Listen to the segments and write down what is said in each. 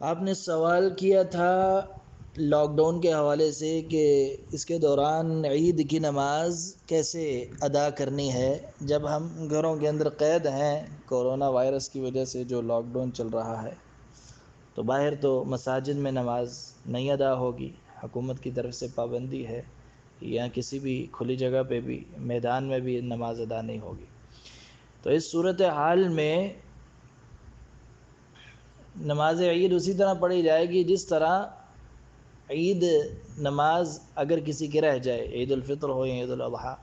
آپ نے سوال کیا تھا لاک ڈاؤن کے حوالے سے کہ اس کے دوران عید کی نماز کیسے ادا کرنی ہے جب ہم گھروں کے اندر قید ہیں کورونا وائرس کی وجہ سے جو لاک ڈاؤن چل رہا ہے۔ تو باہر تو مساجد میں نماز نہیں ادا ہوگی، حکومت کی طرف سے پابندی ہے، یا کسی بھی کھلی جگہ پہ بھی میدان میں بھی نماز ادا نہیں ہوگی۔ تو اس صورتحال میں نماز عید اسی طرح پڑھی جائے گی جس طرح عید نماز اگر کسی کی رہ جائے، عید الفطر ہو یا عید الاضحیٰ،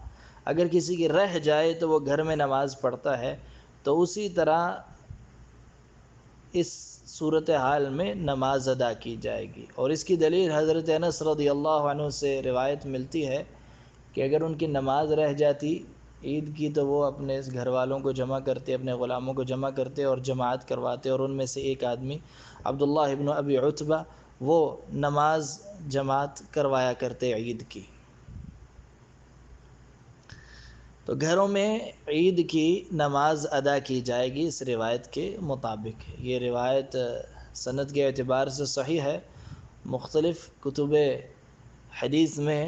اگر کسی کی رہ جائے تو وہ گھر میں نماز پڑھتا ہے، تو اسی طرح اس صورتحال میں نماز ادا کی جائے گی۔ اور اس کی دلیل حضرت انس رضی اللہ عنہ سے روایت ملتی ہے کہ اگر ان کی نماز رہ جاتی عید کی تو وہ اپنے گھر والوں کو جمع کرتے، اپنے غلاموں کو جمع کرتے اور جماعت کرواتے، اور ان میں سے ایک آدمی عبداللہ ابن ابی عتبہ وہ نماز جماعت کروایا کرتے عید کی۔ تو گھروں میں عید کی نماز ادا کی جائے گی اس روایت کے مطابق۔ یہ روایت سند کے اعتبار سے صحیح ہے، مختلف کتب حدیث میں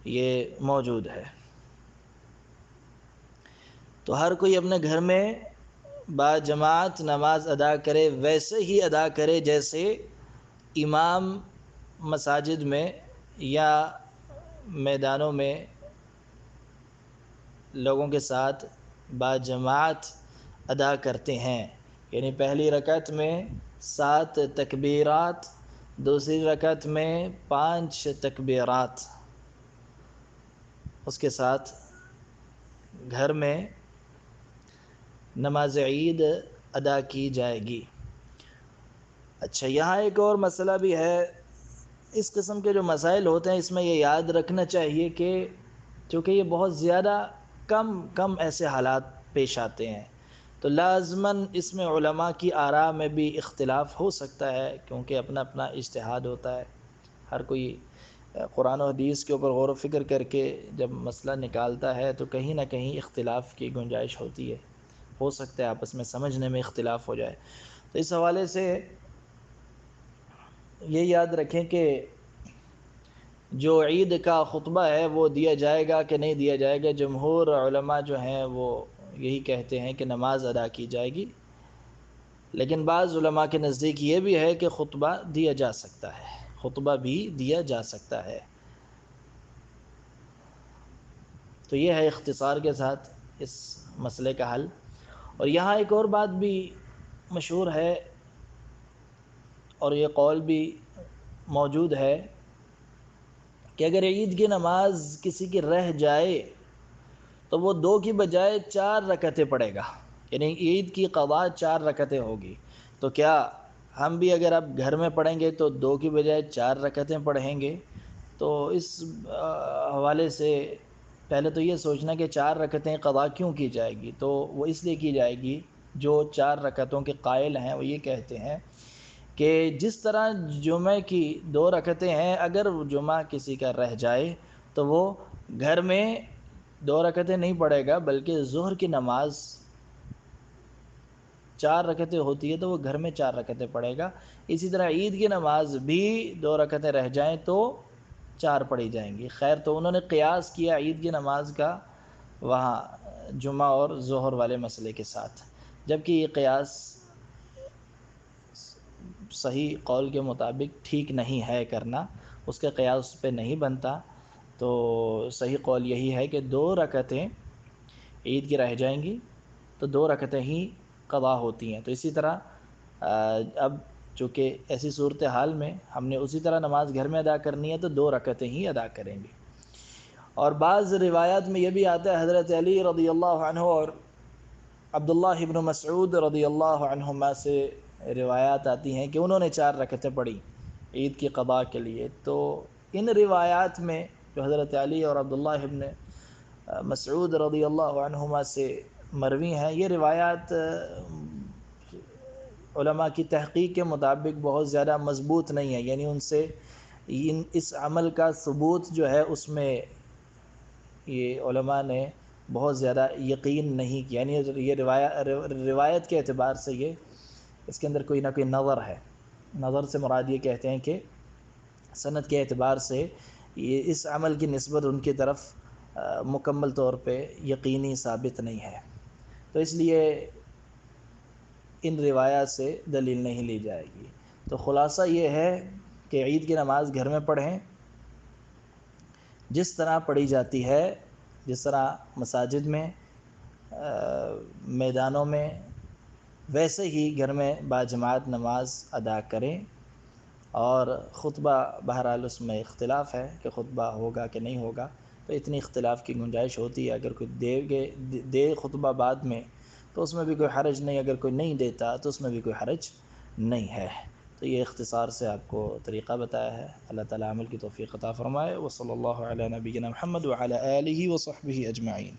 یہ موجود ہے۔ تو ہر کوئی اپنے گھر میں با جماعت نماز ادا کرے، ویسے ہی ادا کرے جیسے امام مساجد میں یا میدانوں میں لوگوں کے ساتھ با جماعت ادا کرتے ہیں۔ یعنی پہلی رکعت میں 7 تکبیرات، دوسری رکعت میں 5 تکبیرات، اس کے ساتھ گھر میں نماز عید ادا کی جائے گی۔ اچھا، یہاں ایک اور مسئلہ بھی ہے۔ اس قسم کے جو مسائل ہوتے ہیں اس میں یہ یاد رکھنا چاہیے کہ چونکہ یہ بہت زیادہ کم ایسے حالات پیش آتے ہیں، تو لازماً اس میں علماء کی آراء میں بھی اختلاف ہو سکتا ہے، کیونکہ اپنا اپنا اجتہاد ہوتا ہے۔ ہر کوئی قرآن و حدیث کے اوپر غور و فکر کر کے جب مسئلہ نکالتا ہے تو کہیں نہ کہیں اختلاف کی گنجائش ہوتی ہے، ہو سکتا ہے آپس میں سمجھنے میں اختلاف ہو جائے۔ تو اس حوالے سے یہ یاد رکھیں کہ جو عید کا خطبہ ہے وہ دیا جائے گا کہ نہیں دیا جائے گا، جمہور علماء جو ہیں وہ یہی کہتے ہیں کہ نماز ادا کی جائے گی، لیکن بعض علماء کے نزدیک یہ بھی ہے کہ خطبہ دیا جا سکتا ہے، خطبہ بھی دیا جا سکتا ہے۔ تو یہ ہے اختصار کے ساتھ اس مسئلے کا حل۔ اور یہاں ایک اور بات بھی مشہور ہے اور یہ قول بھی موجود ہے کہ اگر عید کی نماز کسی کی رہ جائے تو وہ 2 کی بجائے 4 رکعتیں پڑھے گا، یعنی عید کی قضا 4 رکعتیں ہوگی۔ تو کیا ہم بھی اگر اب گھر میں پڑھیں گے تو 2 کی بجائے 4 رکعتیں پڑھیں گے؟ تو اس حوالے سے پہلے تو یہ سوچنا کہ 4 رکعتیں قضا کیوں کی جائے گی؟ تو وہ اس لیے کی جائے گی، جو 4 رکعتوں کے قائل ہیں وہ یہ کہتے ہیں کہ جس طرح جمعہ کی 2 رکعتیں ہیں، اگر جمعہ کسی کا رہ جائے تو وہ گھر میں 2 رکعتیں نہیں پڑھے گا، بلکہ ظہر کی نماز 4 رکعتیں ہوتی ہے تو وہ گھر میں 4 رکعتیں پڑھے گا۔ اسی طرح عید کی نماز بھی 2 رکعتیں رہ جائیں تو 4 پڑھی جائیں گی۔ خیر، تو انہوں نے قیاس کیا عید کی نماز کا وہاں جمعہ اور ظہر والے مسئلے کے ساتھ، جبکہ یہ قیاس صحیح قول کے مطابق ٹھیک نہیں ہے کرنا، اس کے قیاس پہ نہیں بنتا۔ تو صحیح قول یہی ہے کہ 2 رکعتیں عید کی رہ جائیں گی تو 2 رکعتیں ہی قضا ہوتی ہیں۔ تو اسی طرح اب چونکہ ایسی صورتحال میں ہم نے اسی طرح نماز گھر میں ادا کرنی ہے تو 2 رکعتیں ہی ادا کریں گے۔ اور بعض روایات میں یہ بھی آتا ہے، حضرت علی رضی اللہ عنہ اور عبداللہ ابن مسعود رضی اللہ عنہما سے روایات آتی ہیں کہ انہوں نے 4 رکعتیں پڑھی عید کی قضاء کے لیے۔ تو ان روایات میں جو حضرت علی اور عبداللہ ابن مسعود رضی اللہ عنہما سے مروی ہیں، یہ روایات علماء کی تحقیق کے مطابق بہت زیادہ مضبوط نہیں ہے، یعنی ان سے اس عمل کا ثبوت جو ہے اس میں یہ علماء نے بہت زیادہ یقین نہیں کیا، یعنی یہ روایت کے اعتبار سے یہ اس کے اندر کوئی نہ کوئی نظر ہے۔ نظر سے مراد یہ کہتے ہیں کہ سند کے اعتبار سے یہ اس عمل کی نسبت ان کی طرف مکمل طور پہ یقینی ثابت نہیں ہے، تو اس لیے ان روایات سے دلیل نہیں لی جائے گی۔ تو خلاصہ یہ ہے کہ عید کی نماز گھر میں پڑھیں، جس طرح پڑھی جاتی ہے، جس طرح مساجد میں میدانوں میں، ویسے ہی گھر میں باجماعت نماز ادا کریں۔ اور خطبہ بہرحال اس میں اختلاف ہے کہ خطبہ ہوگا کہ نہیں ہوگا، تو اتنی اختلاف کی گنجائش ہوتی ہے، اگر کوئی دے خطبہ بعد میں تو اس میں بھی کوئی حرج نہیں، اگر کوئی نہیں دیتا تو اس میں بھی کوئی حرج نہیں ہے۔ تو یہ اختصار سے آپ کو طریقہ بتایا ہے۔ اللہ تعالیٰ عمل کی توفیق عطا فرمائے۔ وصلی اللہ علی نبینا محمد وعلی آلہ وصحبہ اجمعین۔